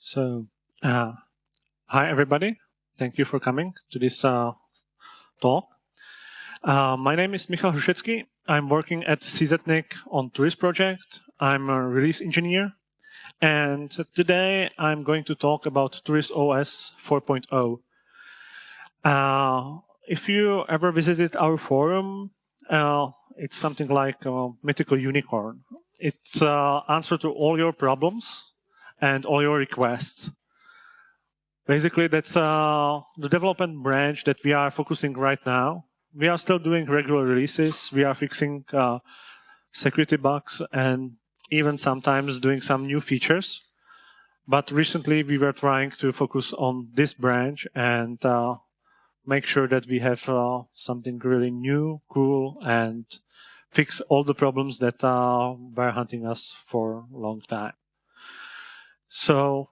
So, hi everybody. Thank you for coming to this talk. My name is Michal Hrusecky. I'm working at CZNIC on Turris project. I'm a release engineer. And today I'm going to talk about Turris OS 4.0. If you ever visited our forum, it's something like a mythical unicorn. It's answer to all your problems and all your requests. Basically, that's the development branch that we are focusing right now. We are still doing regular releases. We are fixing security bugs and even sometimes doing some new features. But recently, we were trying to focus on this branch and make sure that we have something really new, cool, and fix all the problems that were hunting us for a long time. So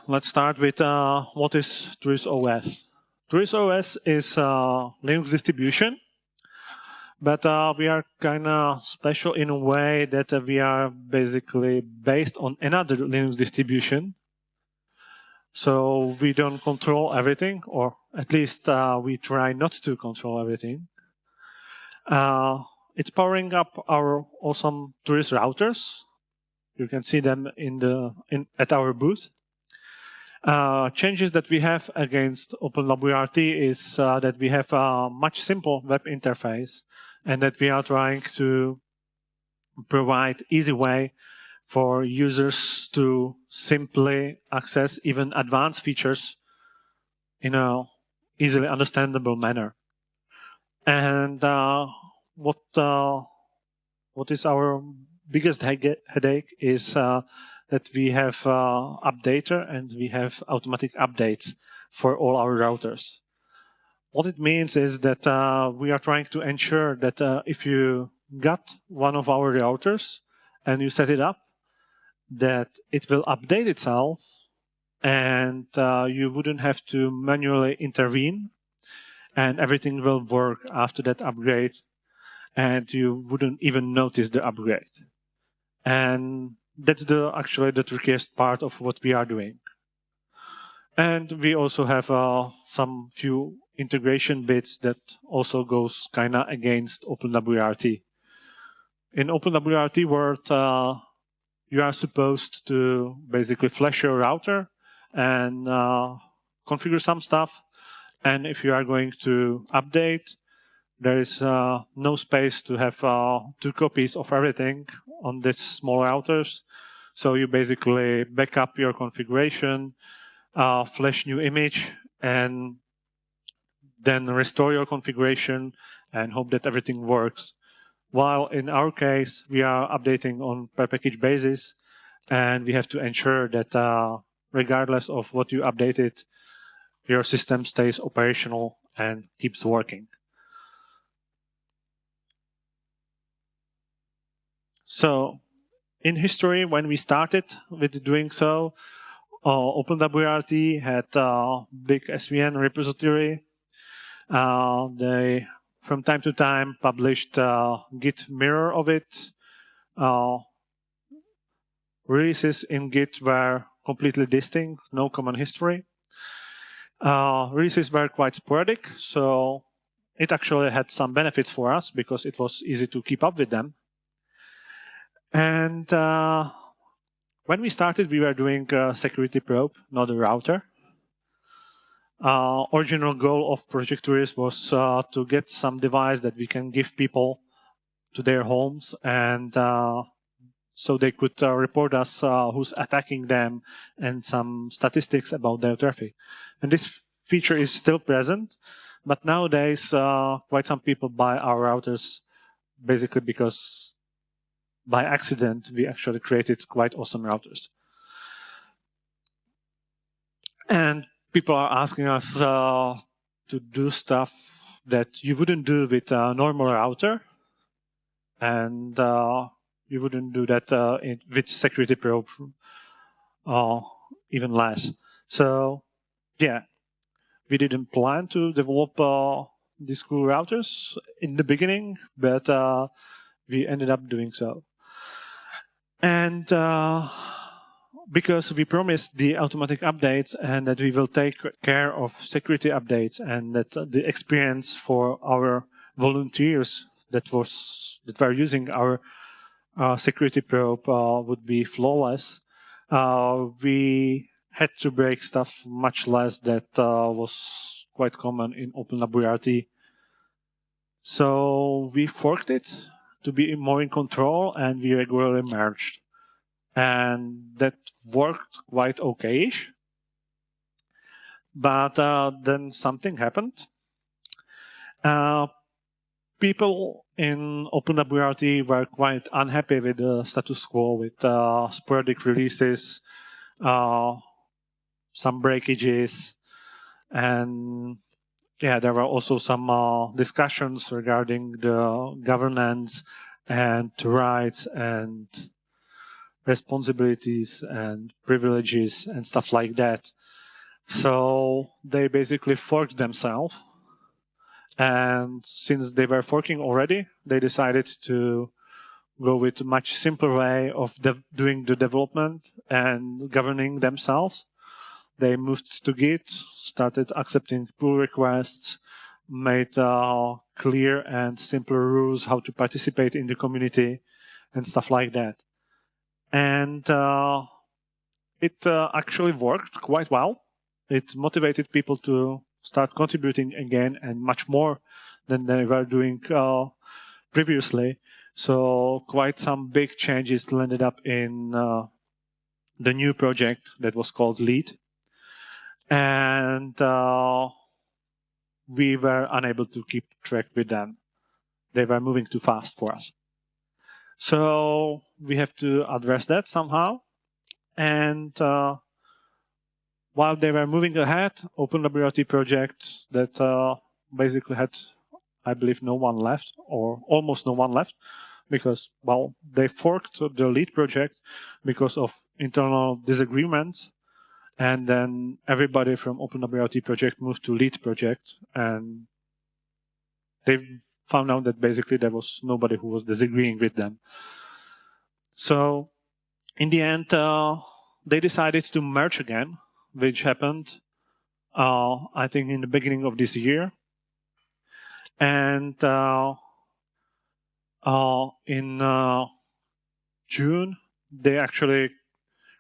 let's start with what is Turris OS. Turris OS is a Linux distribution, but we are kind of special in a way that we are basically based on another Linux distribution. So we don't control everything, or at least we try not to control everything. It's powering up our awesome Turris routers. You can see them at our booth. Changes that we have against OpenWRT is that we have a much simpler web interface and that we are trying to provide easy way for users to simply access even advanced features in a easily understandable manner. And what is our biggest headache is that we have updater and we have automatic updates for all our routers. What it means is that we are trying to ensure that if you got one of our routers and you set it up, that it will update itself and you wouldn't have to manually intervene and everything will work after that upgrade and you wouldn't even notice the upgrade. And that's actually the trickiest part of what we are doing. And we also have some few integration bits that also goes kind of against OpenWRT. In OpenWRT world, you are supposed to basically flash your router and configure some stuff. And if you are going to update, there is no space to have 2 copies of everything on these small routers. So you basically back up your configuration, flash new image, and then restore your configuration and hope that everything works. While in our case, we are updating on per package basis, and we have to ensure that regardless of what you updated, your system stays operational and keeps working. So in history, when we started with doing so, OpenWRT had a big SVN repository. They, from time to time, published a Git mirror of it. Releases in Git were completely distinct, no common history. Releases were quite sporadic, so it actually had some benefits for us because it was easy to keep up with them. And when we started, we were doing a security probe, not a router. Original goal of Project Turris was to get some device that we can give people to their homes, and so they could report us who's attacking them and some statistics about their traffic. And this feature is still present, but nowadays quite some people buy our routers basically because by accident, we actually created quite awesome routers. And people are asking us to do stuff that you wouldn't do with a normal router. And you wouldn't do that with security probe, even less. So, yeah, we didn't plan to develop these cool routers in the beginning, but we ended up doing so. And because we promised the automatic updates and that we will take care of security updates and that the experience for our volunteers that were using our security probe would be flawless, we had to break stuff much less that was quite common in OpenWRT. So we forked it to be more in control, and we regularly merged. And that worked quite okay-ish. But then something happened. People in OpenWRT were quite unhappy with the status quo, with sporadic releases, some breakages, and yeah, there were also some discussions regarding the governance and rights and responsibilities and privileges and stuff like that. So they basically forked themselves. And since they were forking already, they decided to go with a much simpler way of doing the development and governing themselves. They moved to Git, started accepting pull requests, made clear and simpler rules how to participate in the community and stuff like that. And it actually worked quite well. It motivated people to start contributing again and much more than they were doing previously. So quite some big changes landed up in the new project that was called Lead. And we were unable to keep track with them. They were moving too fast for us. So we have to address that somehow. And while they were moving ahead, OpenWRT project that basically had, I believe, no one left, or almost no one left, because, well, they forked the lead project because of internal disagreements. And then everybody from OpenWRT project moved to lead project, and they found out that basically there was nobody who was disagreeing with them. So in the end, they decided to merge again, which happened, I think, in the beginning of this year. And in June, they actually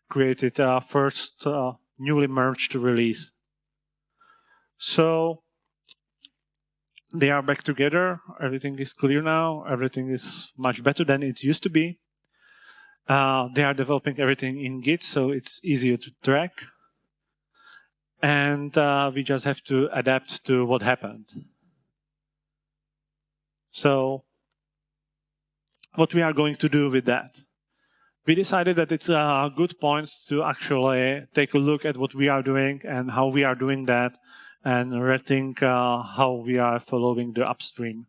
created a first newly merged release. So they are back together. Everything is clear now. Everything is much better than it used to be. They are developing everything in Git, so it's easier to track. And we just have to adapt to what happened. So what we are going to do with that? We decided that it's a good point to actually take a look at what we are doing and how we are doing that, and rethink how we are following the upstream.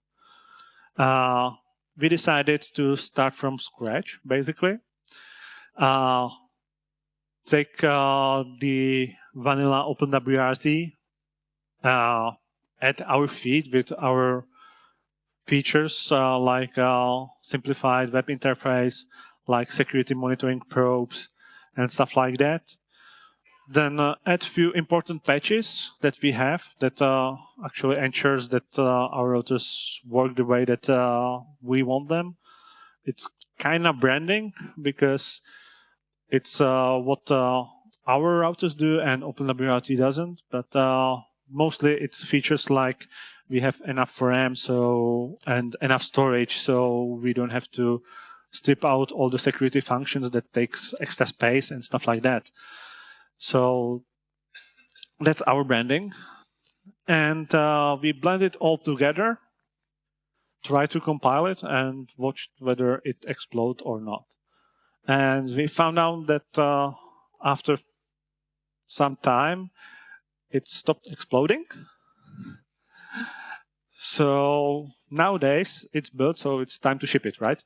We decided to start from scratch, basically. Take the vanilla OpenWRT at our feed with our features like simplified web interface, like security monitoring probes and stuff like that. Then add few important patches that we have that actually ensures that our routers work the way that we want them. It's kind of branding because it's what our routers do and OpenWRT doesn't, but mostly it's features like we have enough RAM and enough storage, so we don't have to strip out all the security functions that takes extra space and stuff like that. So that's our branding. And we blend it all together, try to compile it, and watch whether it explodes or not. And we found out that after some time, it stopped exploding. So nowadays, it's built, so it's time to ship it, right?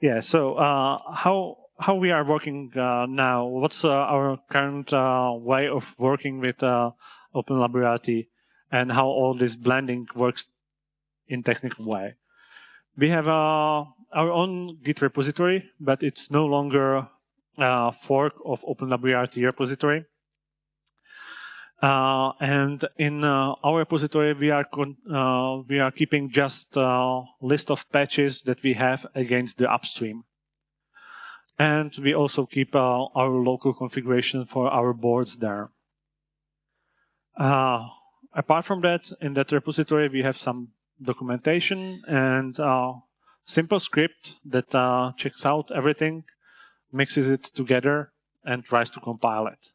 Yeah, so how we are working now, what's our current way of working with OpenWRT, and how all this blending works in technical way. We have our own Git repository, but it's no longer fork of OpenWRT repository. And in our repository, we are keeping just a list of patches that we have against the upstream. And we also keep our local configuration for our boards there. Apart from that, in that repository, we have some documentation and simple script that checks out everything, mixes it together, and tries to compile it.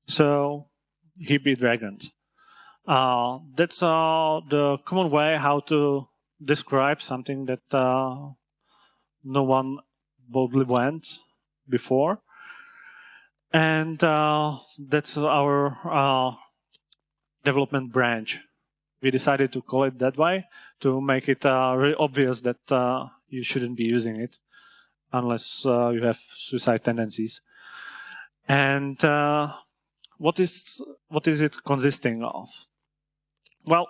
So, hippie dragons. That's the common way how to describe something that no one boldly went before. And that's our development branch. We decided to call it that way to make it really obvious that you shouldn't be using it unless you have suicide tendencies. And what is it consisting of? Well,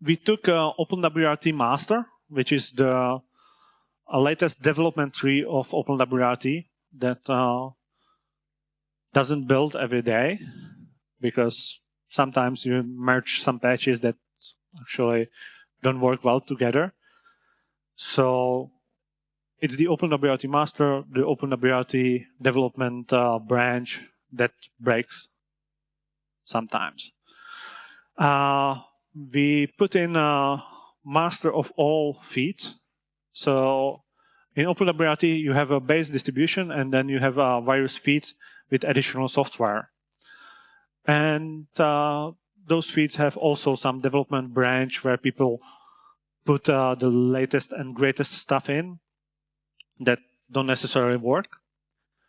we took OpenWRT master, which is the latest development tree of OpenWRT that doesn't build every day, because sometimes you merge some patches that actually don't work well together. So it's the OpenWRT master, the OpenWRT development branch that breaks sometimes. We put in a master of all feeds. So in OpenWRT, you have a base distribution, and then you have various feeds with additional software. And those feeds have also some development branch where people put the latest and greatest stuff in that don't necessarily work.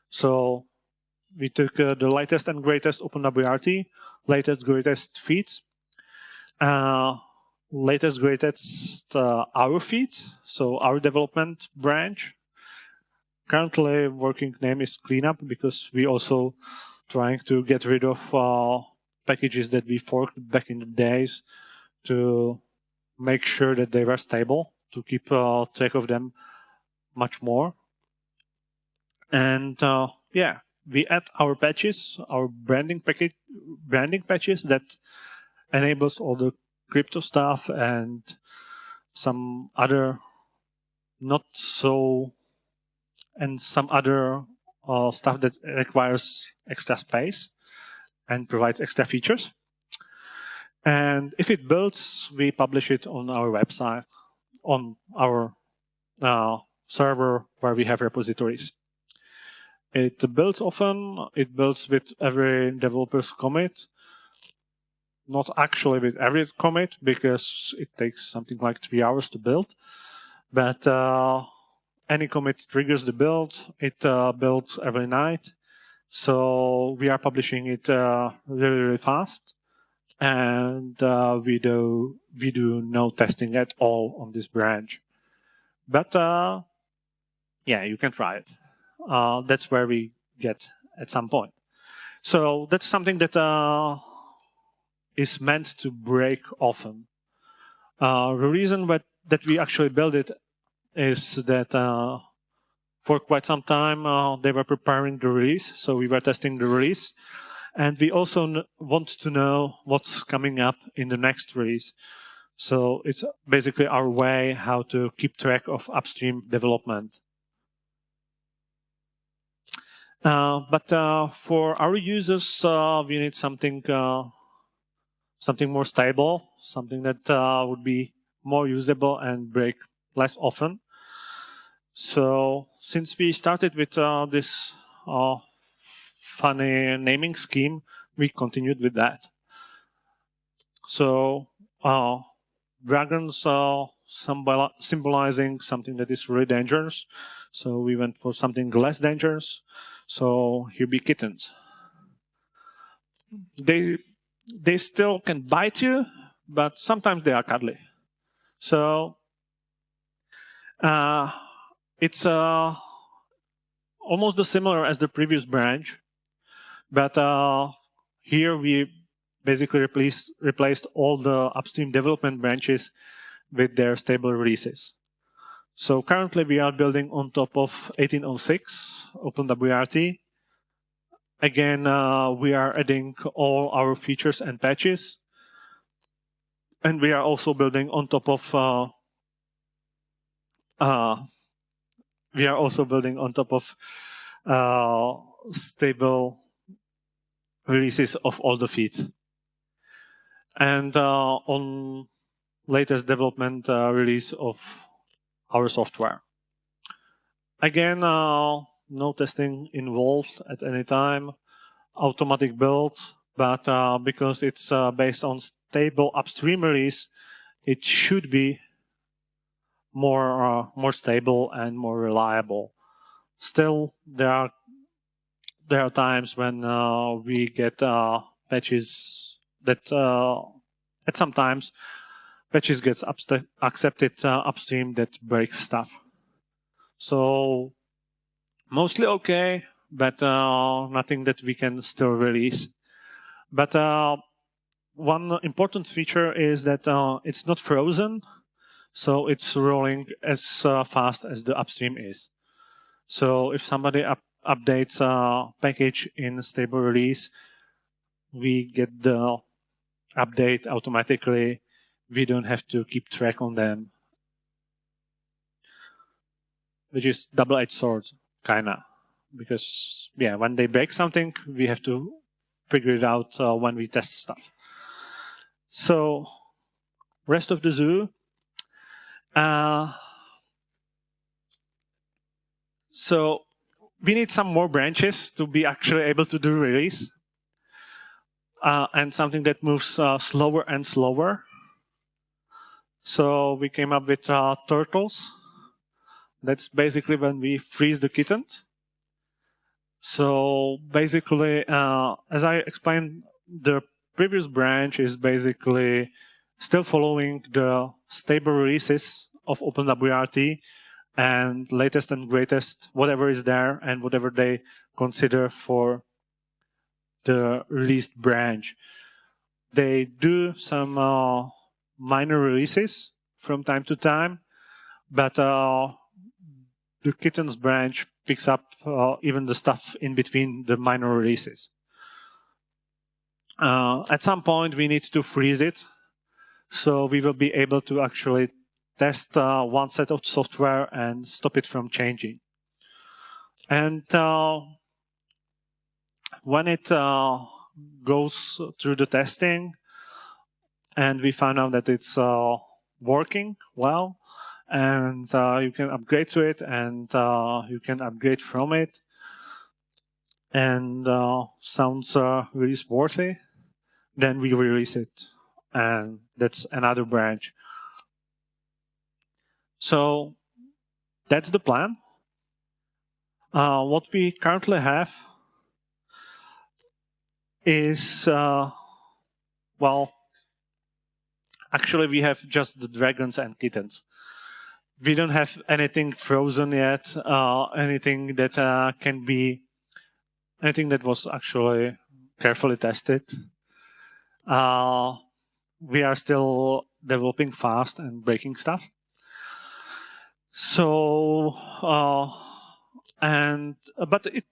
So we took the latest and greatest OpenWRT, latest greatest feeds, latest greatest our feeds, so our development branch. Currently working name is cleanup, because we also trying to get rid of packages that we forked back in the days to make sure that they were stable, to keep track of them much more. And yeah, we add our patches, our branding patches that enables all the crypto stuff and some other some other stuff that requires extra space and provides extra features. And if it builds, we publish it on our website, on our server where we have repositories. It builds often, it builds with every developer's commit. Not actually with every commit, because it takes something like 3 hours to build. But any commit triggers the build. It builds every night. So we are publishing it really, really fast. And we do no testing at all on this branch. But yeah, you can try it. That's where we get at some point. So that's something that is meant to break often. The reason that we actually build it is that for quite some time they were preparing the release, so we were testing the release, and we also want to know what's coming up in the next release. So it's basically our way how to keep track of upstream development. But for our users, we need something more stable, something that would be more usable and break less often. So since we started with this funny naming scheme, we continued with that. So dragons are symbolizing something that is really dangerous. So we went for something less dangerous. So here be kittens. They still can bite you, but sometimes they are cuddly. So it's almost similar as the previous branch, but here we basically replaced all the upstream development branches with their stable releases. So currently we are building on top of 1806 OpenWRT. Again, we are adding all our features and patches. And we are also building on top of stable releases of all the feeds. And on latest development release of our software. Again, no testing involved at any time, automatic build, but because it's based on stable upstream release, it should be more stable and more reliable. Still, there are times when we get patches that at some times patches gets accepted upstream that breaks stuff. So mostly okay, but nothing that we can still release. But one important feature is that it's not frozen, so it's rolling as fast as the upstream is. So if somebody updates a package in stable release, we get the update automatically. We don't have to keep track on them, which is double-edged sword, kinda. Because, yeah, when they break something, we have to figure it out when we test stuff. So, rest of the zoo. So, we need some more branches to be actually able to do release. And something that moves slower and slower. So, we came up with turtles. That's basically when we freeze the kittens. So basically, as I explained, the previous branch is basically still following the stable releases of OpenWRT and latest and greatest, whatever is there and whatever they consider for the released branch. They do some minor releases from time to time, but the kittens branch picks up even the stuff in between the minor releases. At some point, we need to freeze it. So we will be able to actually test one set of software and stop it from changing. And when it goes through the testing and we find out that it's working well, and you can upgrade to it, and you can upgrade from it, and sounds really worthy, then we release it, and that's another branch. So that's the plan. What we currently have is, well, actually we have just the dragons and kittens. We don't have anything frozen yet, anything that can be, anything that was actually carefully tested. We are still developing fast and breaking stuff. So, but it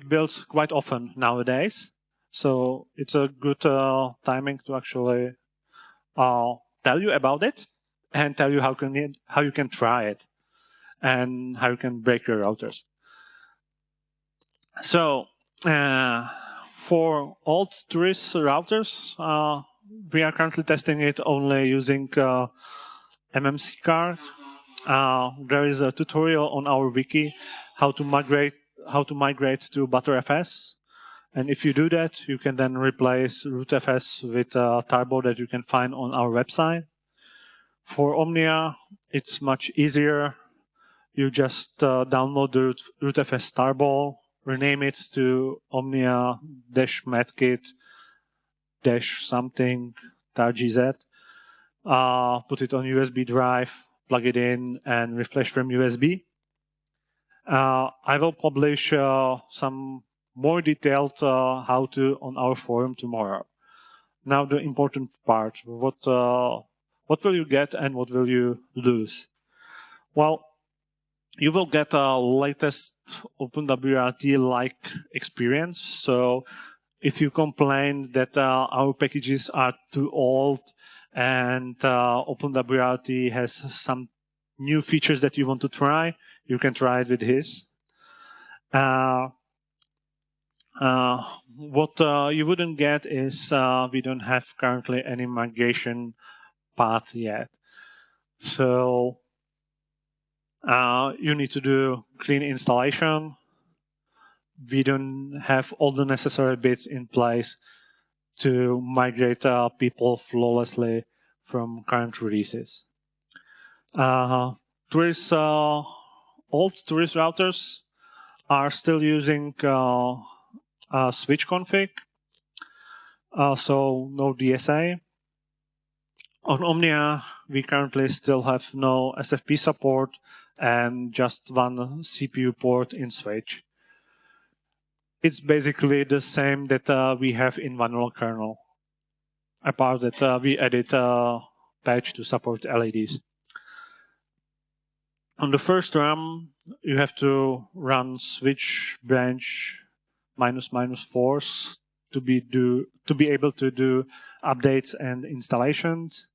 builds quite often nowadays. So it's a good timing to actually tell you about it and tell you how you can try it and how you can break your routers. So for old Turris routers, we are currently testing it only using MMC card. There is a tutorial on our wiki how to migrate to ButterFS. And if you do that, you can then replace rootfs with Turbo that you can find on our website. For Omnia, it's much easier. You just download the rootfs Turbo, rename it to Omnia-medkit-something .gz, put it on USB drive, plug it in, and refresh from USB. I will publish some more detailed how-to on our forum tomorrow. Now the important part, what What will you get and what will you lose? Well, you will get a latest OpenWRT-like experience. So if you complain that our packages are too old and OpenWRT has some new features that you want to try, you can try it with his. What you wouldn't get is we don't have currently any migration path yet. So you need to do clean installation. We don't have all the necessary bits in place to migrate people flawlessly from current releases. Turris, old Turris routers are still using switch config, so no DSA. On Omnia, we currently still have no SFP support and just one CPU port in switch. It's basically the same that we have in vanilla kernel, apart that we added a patch to support LEDs. On the first run, you have to run switch branch --force to be able to do updates and installations.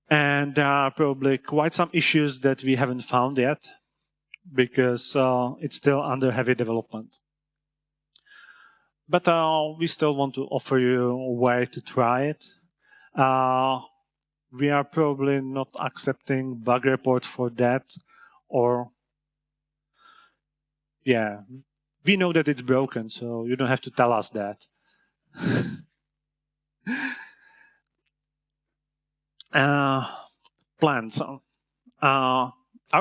And there are probably quite some issues that we haven't found yet because it's still under heavy development. But we still want to offer you a way to try it. We are probably not accepting bug report for that, or yeah, we know that it's broken, so you don't have to tell us that. Plans. Our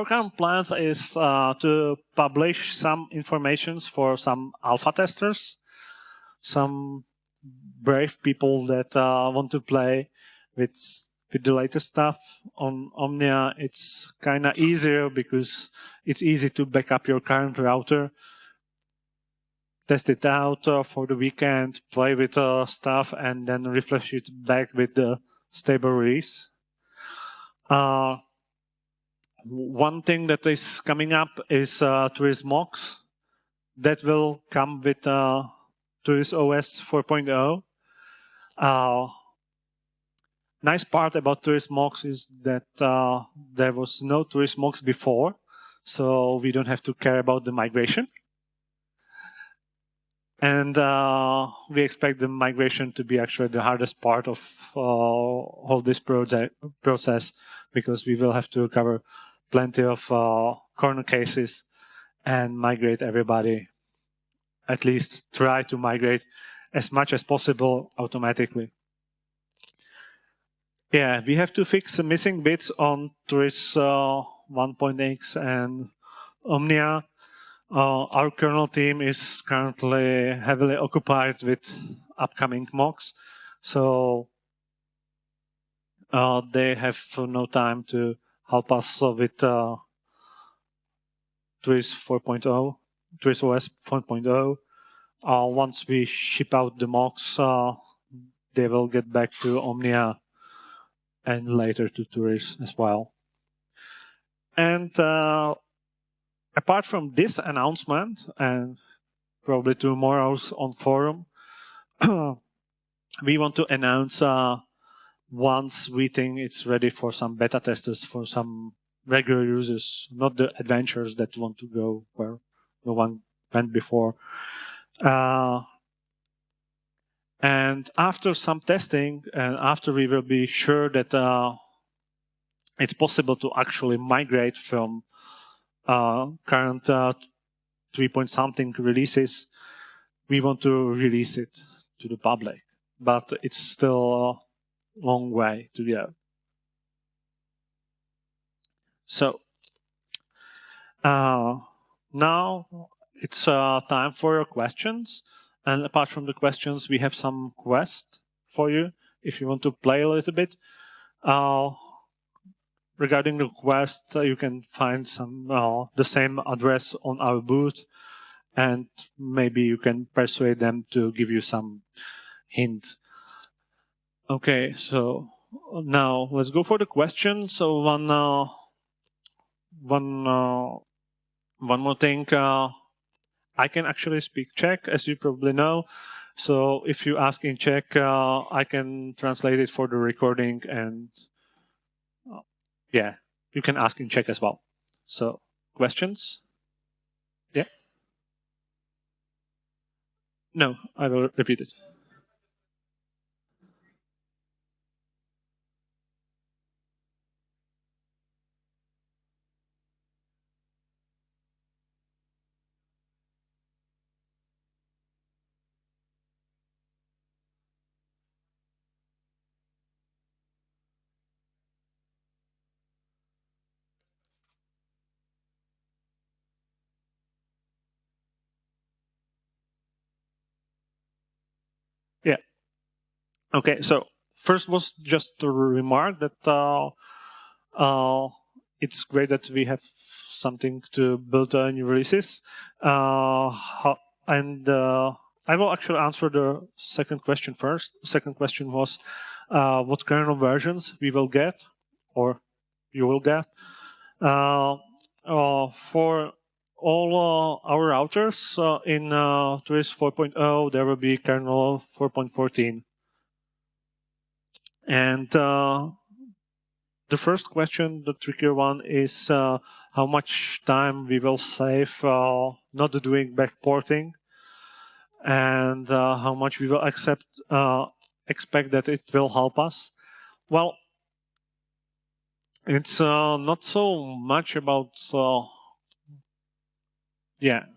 current plans is to publish some information for some alpha testers, some brave people that want to play with the latest stuff. On Omnia, it's kind of easier because it's easy to back up your current router, test it out for the weekend, play with stuff, and then refresh it back with the stable release. One thing that is coming up is Turris MOX. That will come with Turris OS 4.0. Nice part about Turris MOX is that there was no Turris MOX before, so we don't have to care about the migration. And we expect the migration to be actually the hardest part of this process, because we will have to cover plenty of corner cases and migrate everybody, at least try to migrate as much as possible automatically. Yeah, we have to fix the missing bits on Turris 1.x and Omnia. Our kernel team is currently heavily occupied with upcoming mocks, so they have no time to help us with Turris 4.0, Turris OS 4.0. Once we ship out the mocks, they will get back to Omnia and later to Turris as well. And apart from this announcement, and probably tomorrow's on forum, we want to announce once we think it's ready for some beta testers, for some regular users, not the adventurers that want to go where no one went before. And after some testing, and after we will be sure that it's possible to actually migrate from current 3-point-something releases, we want to release it to the public. But it's still a long way to go. So now it's time for your questions. And apart from the questions, we have some quests for you if you want to play a little bit. Regarding the quest, you can find some the same address on our booth, and maybe you can persuade them to give you some hint. Okay, so now let's go for the question. So one more thing. I can actually speak Czech, as you probably know. So if you ask in Czech, I can translate it for the recording, and yeah, you can ask in Czech as well. So questions? Yeah. No, I will repeat it. Yeah. Okay. So first was just a remark that it's great that we have something to build new releases, and I will actually answer the second question first. Second question was what kernel versions we will get, or you will get. For all our routers in Turris 4.0, there will be kernel 4.14. And the first question, the trickier one, is how much time we will save not doing backporting, and how much we will expect that it will help us. Well, it's not so much about yeah.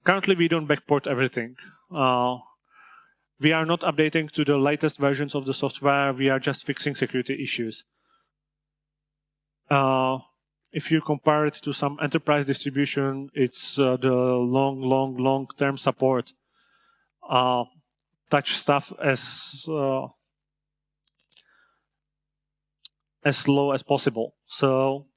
Currently, we don't backport everything. We are not updating to the latest versions of the software. We are just fixing security issues. If you compare it to some enterprise distribution, it's the long-term support. Touch stuff as slow as possible. So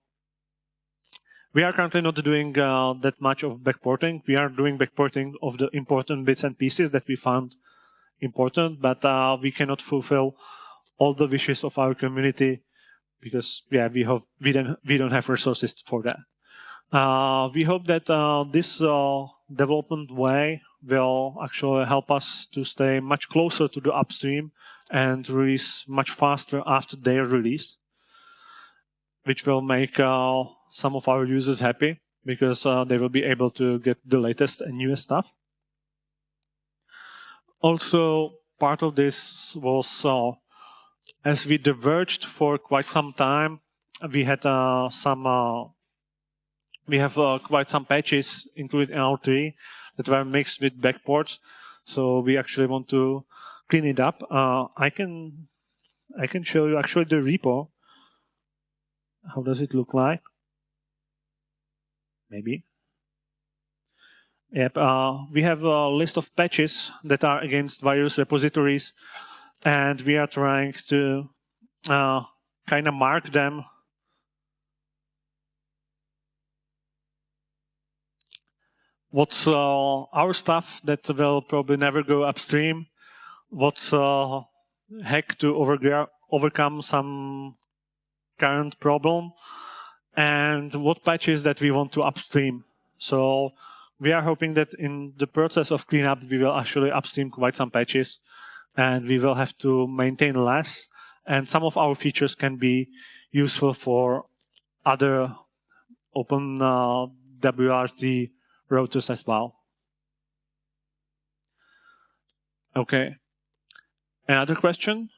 we are currently not doing that much of backporting. We are doing backporting of the important bits and pieces that we found important, but we cannot fulfill all the wishes of our community because we don't have resources for that. We hope that this development way will actually help us to stay much closer to the upstream and release much faster after their release, which will make some of our users happy because they will be able to get the latest and newest stuff. Also, part of this was as we diverged for quite some time, we had quite some patches included in R3 that were mixed with backports. So we actually want to clean it up. I can show you actually the repo. How does it look like? Maybe. Yep. We have a list of patches that are against various repositories, and we are trying to kind of mark them. What's our stuff that will probably never go upstream? What's hack to overcome some current problem? And what patches that we want to upstream? So we are hoping that in the process of cleanup, we will actually upstream quite some patches, and we will have to maintain less. And some of our features can be useful for other OpenWRT routers as well. Okay. Another question?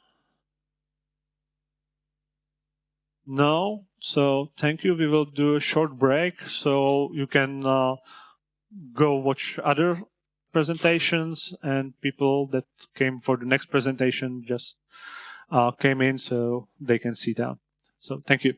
No? So thank you. We will do a short break so you can go watch other presentations, and people that came for the next presentation just came in so they can sit down. So thank you.